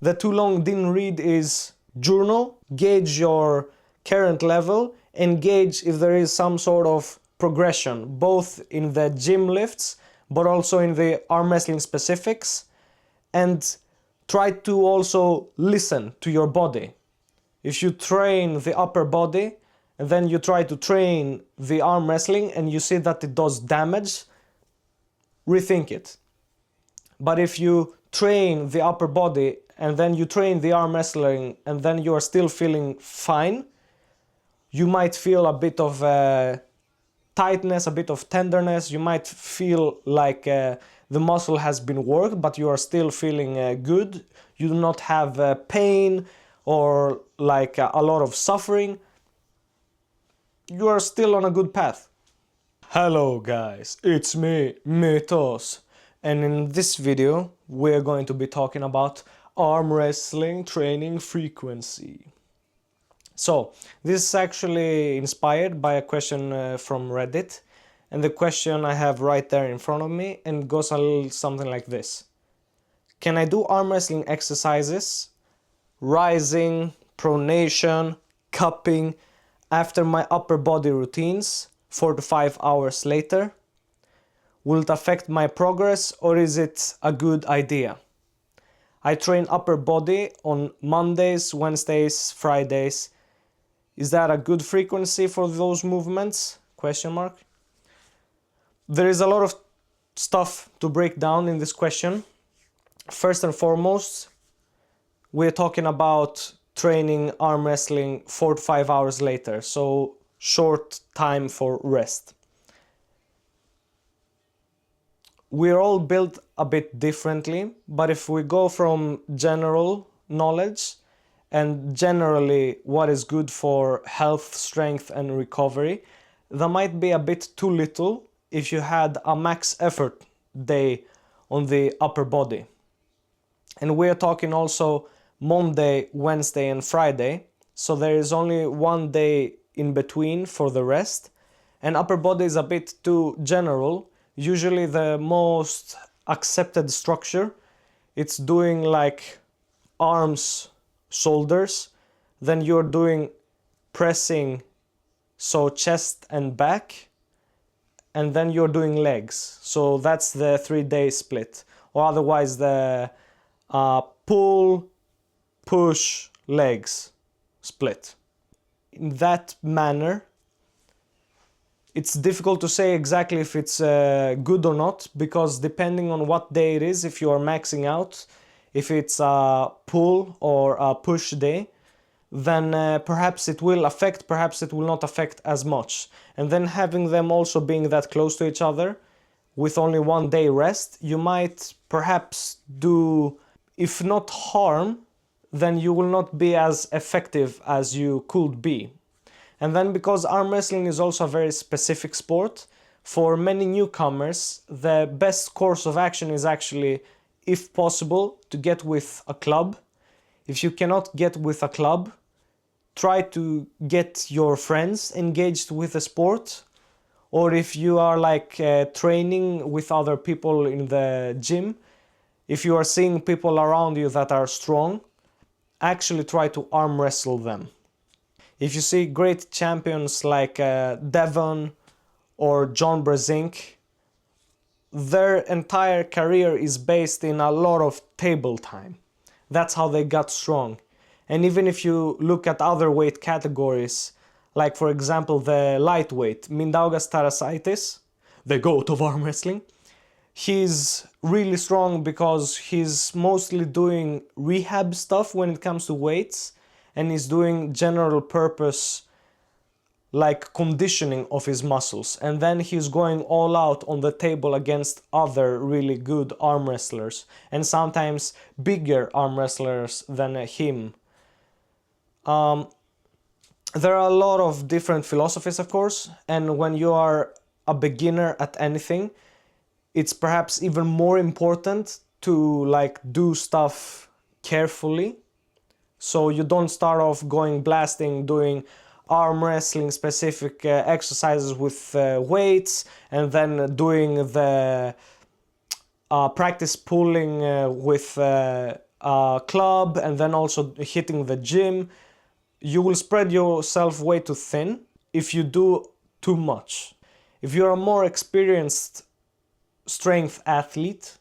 The too long didn't read is journal, gauge your current level, and gauge if there is some sort of progression, both in the gym lifts, but also in the arm wrestling specifics, and try to also listen to your body. If you train the upper body, and then you try to train the arm wrestling and you see that it does damage, rethink it. But if you train the upper body and then you train the arm wrestling and then you are still feeling fine, you might feel a bit of tightness, a bit of tenderness. You might feel like the muscle has been worked, but you are still feeling good. You do not have pain or like a lot of suffering. You are still on a good path. Hello guys, it's me, Mythos, and in this video we're going to be talking about arm wrestling training frequency. So this is actually inspired by a question from Reddit, and the question I have right there in front of me, and goes a little something like this. Can I do arm wrestling exercises, rising, pronation, cupping, after my upper body routines 4 to 5 hours later? Will it affect my progress, or is it a good idea? I train upper body on Mondays, Wednesdays, Fridays. Is that a good frequency for those movements? Question mark. There is a lot of stuff to break down in this question. First and foremost, we're talking about training arm wrestling 4 to 5 hours later, so short time for rest. We're all built a bit differently, but if we go from general knowledge and generally what is good for health, strength and recovery, that might be a bit too little if you had a max effort day on the upper body. And we're talking also Monday, Wednesday and Friday, so there is only one day in between for the rest, and upper body is a bit too general. Usually the most accepted structure, it's doing like arms, shoulders, then you're doing pressing, so chest and back, and then you're doing legs. So that's the 3-day split, or otherwise the pull, push, legs split. In that manner, it's difficult to say exactly if it's good or not, because depending on what day it is, if you are maxing out, if it's a pull or a push day, then perhaps it will affect, perhaps it will not affect as much. And then having them also being that close to each other, with only 1 day rest, you might perhaps do, if not harm, then you will not be as effective as you could be. And then because arm wrestling is also a very specific sport, for many newcomers, the best course of action is actually, if possible, to get with a club. If you cannot get with a club, try to get your friends engaged with the sport. Or if you are like training with other people in the gym, if you are seeing people around you that are strong, actually try to arm wrestle them. If you see great champions like Devon or John Brezink, their entire career is based in a lot of table time. That's how they got strong. And even if you look at other weight categories, like for example the lightweight, Mindaugas Tarasaitis, the GOAT of arm wrestling, he's really strong because he's mostly doing rehab stuff when it comes to weights, and he's doing general purpose like conditioning of his muscles, and then he's going all out on the table against other really good arm wrestlers, and sometimes bigger arm wrestlers than him. There are a lot of different philosophies, of course, and when you are a beginner at anything, it's perhaps even more important to like do stuff carefully. So you don't start off going blasting, doing arm wrestling specific exercises with weights, and then doing the practice pulling with a club and then also hitting the gym, you will spread yourself way too thin if you do too much. If you're a more experienced strength athlete,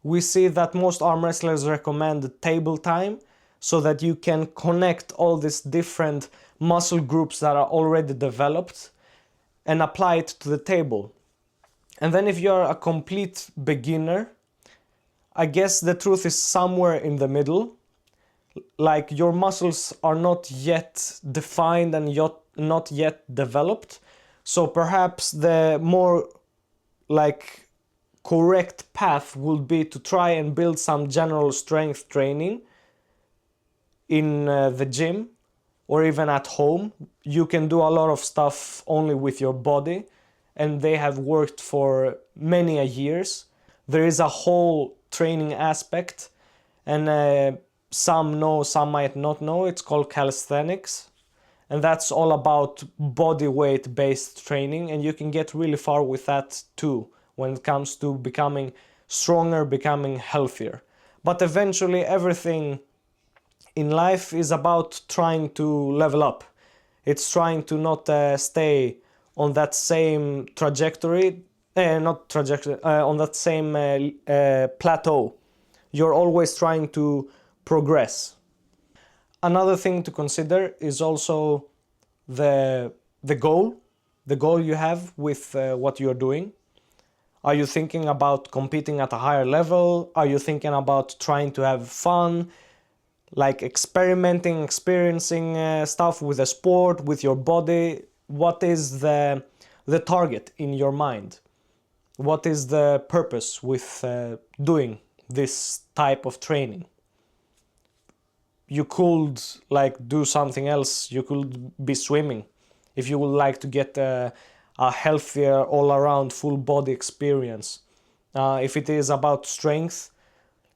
we see that most arm wrestlers recommend table time so that you can connect all these different muscle groups that are already developed and apply it to the table. And then if you're a complete beginner, I guess the truth is somewhere in the middle. Like your muscles are not yet defined and not yet developed. So perhaps the more like correct path would be to try and build some general strength training in the gym or even at home. You can do a lot of stuff only with your body, and they have worked for many a years. There is a whole training aspect, and some know, some might not know. It's called calisthenics, and that's all about body weight based training, and you can get really far with that too when it comes to becoming stronger, becoming healthier. But eventually everything in life is about trying to level up. It's trying to not stay on that same trajectory, not trajectory, on that same plateau. You're always trying to progress. Another thing to consider is also the goal you have with what you're doing. Are you thinking about competing at a higher level? Are you thinking about trying to have fun, like experimenting, experiencing stuff with the sport, with your body? What is the target in your mind? What is the purpose with doing this type of training? You could like do something else. You could be swimming if you would like to get a healthier all-around full body experience. If it is about strength,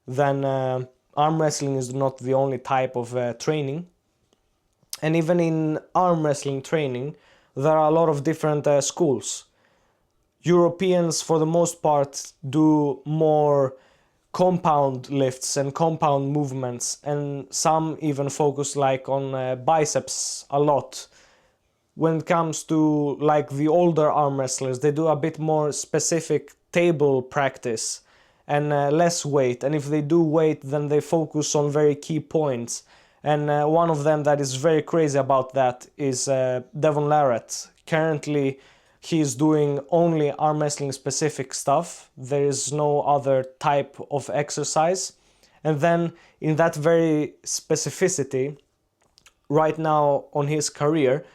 then arm wrestling is not the only type of training. And even in arm wrestling training, there are a lot of different schools. Europeans, for the most part, do more compound lifts and compound movements, and some even focus like on biceps a lot. When it comes to like the older arm wrestlers, they do a bit more specific table practice and less weight, and if they do weight, then they focus on very key points. And one of them that is very crazy about that is Devon Larratt. Currently he's doing only arm wrestling specific stuff. There is no other type of exercise. And then in that very specificity, right now on his career,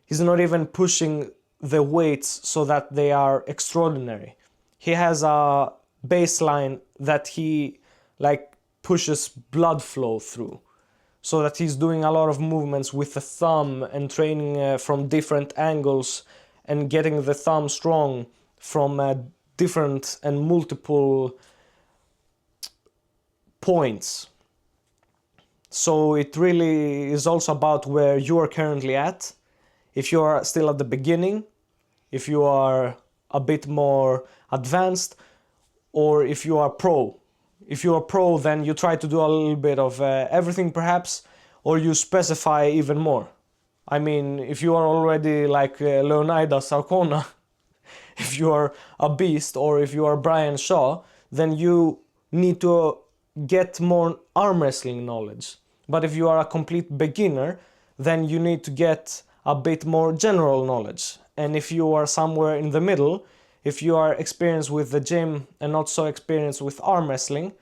he's not even pushing the weights so that they are extraordinary. He has a baseline that he like pushes blood flow through, so that he's doing a lot of movements with the thumb and training from different angles and getting the thumb strong from different and multiple points. So it really is also about where you are currently at. If you are still at the beginning, if you are a bit more advanced, or if you are pro. If you are pro, then you try to do a little bit of everything perhaps, or you specify even more. I mean, if you are already like Leonidas Arcona, if you are a beast, or if you are Brian Shaw, then you need to get more arm wrestling knowledge. But if you are a complete beginner, then you need to get a bit more general knowledge. And if you are somewhere in the middle, if you are experienced with the gym and not so experienced with arm wrestling,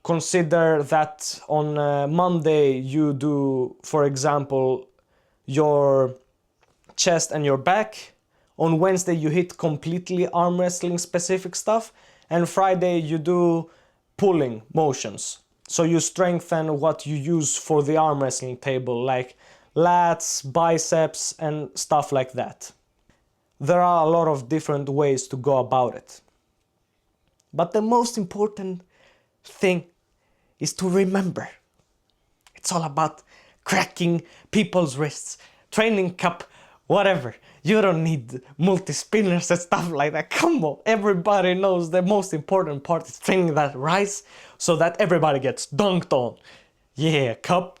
consider that on Monday you do, for example, your chest and your back. On Wednesday you hit completely arm wrestling specific stuff, and Friday you do pulling motions. So you strengthen what you use for the arm wrestling table, like lats, biceps, and stuff like that. There are a lot of different ways to go about it. But the most important thing is to remember. It's all about cracking people's wrists, training cup, whatever. You don't need multi-spinners and stuff like that. Come on, everybody knows the most important part is training that rise so that everybody gets dunked on. Yeah, cup.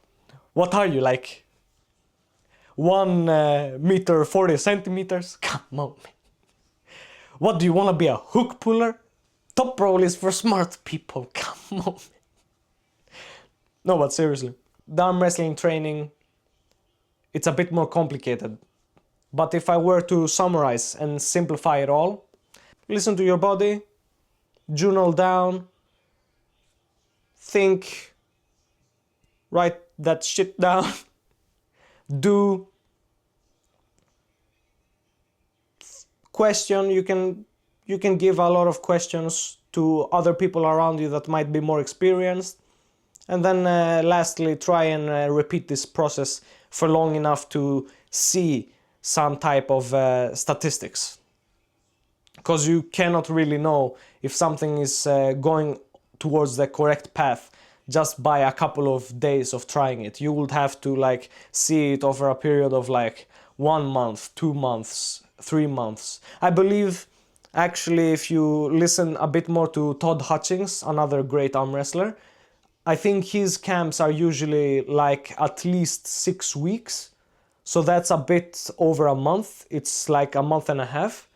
What are you, like 1 meter 40 centimeters? Come on, man. What do you want to be, a hook puller? Top roll is for smart people. Come on, man. No, but seriously, the arm wrestling training, it's a bit more complicated. But if I were to summarize and simplify it all, listen to your body, journal down, think, write that shit down, do, question. You can give a lot of questions to other people around you that might be more experienced. And then lastly, try and repeat this process for long enough to see some type of statistics. Because you cannot really know if something is going towards the correct path just by a couple of days of trying it. You would have to like see it over a period of like 1 month, 2 months, 3 months. I believe actually if you listen a bit more to Todd Hutchings, another great arm wrestler, I think his camps are usually like at least 6 weeks. So that's a bit over a month. It's like a month and a half.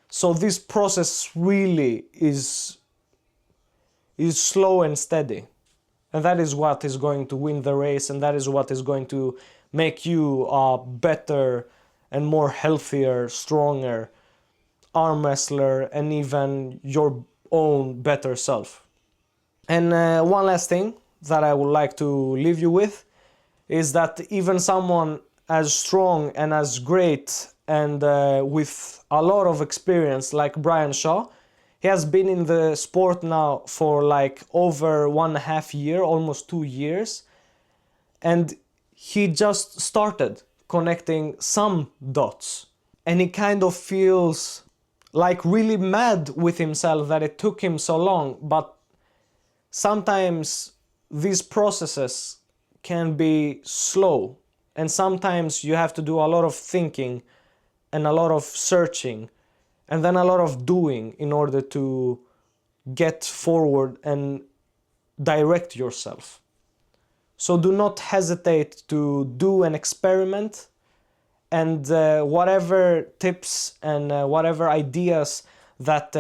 So this process really is slow and steady. And that is what is going to win the race, and that is what is going to make you a better and more healthier, stronger arm wrestler, and even your own better self. And one last thing that I would like to leave you with is that even someone as strong and as great and with a lot of experience like Brian Shaw, he has been in the sport now for like over 1.5 years, almost 2 years, and he just started connecting some dots, and he kind of feels like really mad with himself that it took him so long. But sometimes these processes can be slow, and sometimes you have to do a lot of thinking and a lot of searching and then a lot of doing in order to get forward and direct yourself. So do not hesitate to do an experiment, and whatever tips and whatever ideas that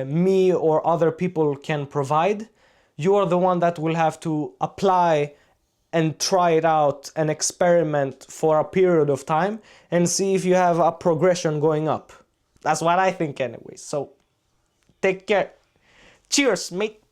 me or other people can provide, you are the one that will have to apply and try it out and experiment for a period of time and see if you have a progression going up. That's what I think anyway. So take care. Cheers, mate.